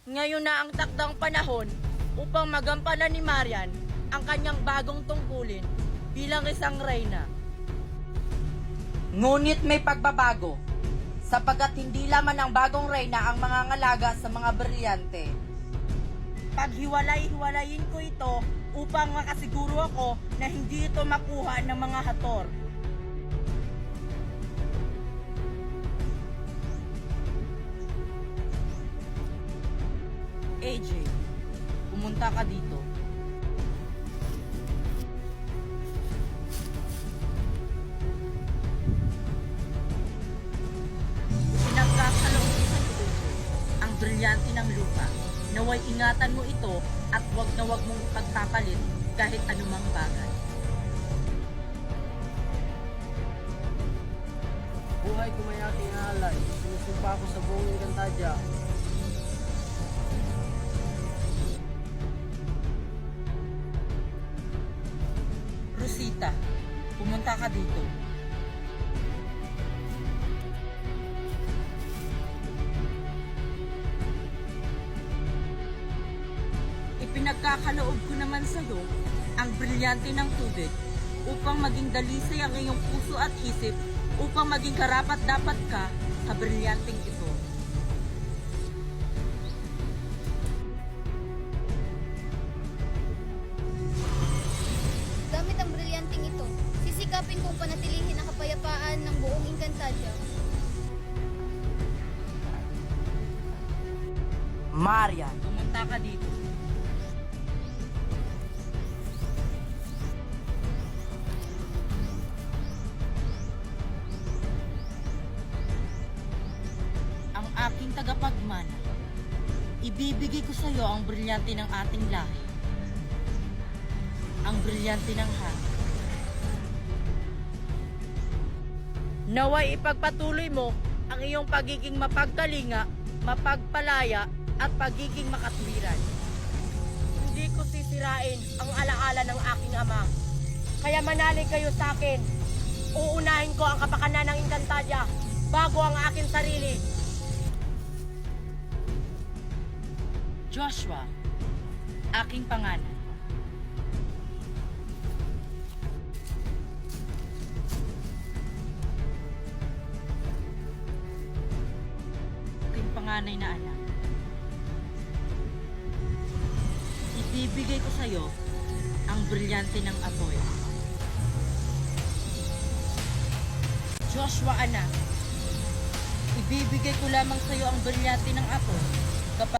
Ngayon na ang takdang panahon upang magampanan ni Marian ang kanyang bagong tungkulin bilang isang reyna. Ngunit may pagbabago, sapagkat hindi lamang ng bagong reyna ang mga ngalaga sa mga brilyante. Paghiwalay-hiwalayin ko ito upang makasiguro ako na hindi ito makuha ng mga hator. AJ, pumunta ka dito. Pinagkakaloob ko sa iyo, ang brilyante ng lupa. Naway ingatan mo ito at wag na wag mong ipagpapalit kahit anumang bagay. Buhay ko may aking alay. Sinusumpa ko sa buong Encantadia. Rosita, pumunta ka dito. Ipinagkakaloob ko naman sa iyo ang brilyante ng tubig upang maging dalisay ang iyong puso at isip upang maging karapat-dapat ka sa brilyanteng ito. Gamit ang brilyanteng ito, sisikapin kong panatilihin ang kapayapaan ng buong Encantadia. Marian, pumunta ka dito. Ang aking tagapagmana, ibibigay ko sa iyo ang brilyante ng ating lahi. Ang brilyante ng hangin. Naway ipagpatuloy mo ang iyong pagiging mapagkalinga, mapagpalaya, at pagiging makatwiran. Hindi ko sisirain ang alaala ng aking ama. Kaya manalig kayo sa akin. Uunahin ko ang kapakanan ng Encantadia bago ang aking sarili. Joshua, aking pangalan. Aking panganay na anak. Ibibigay ko sa iyo ang brilyante ng apoy. Joshua, anak. Ibibigay ko lamang sa iyo ang brilyante ng apoy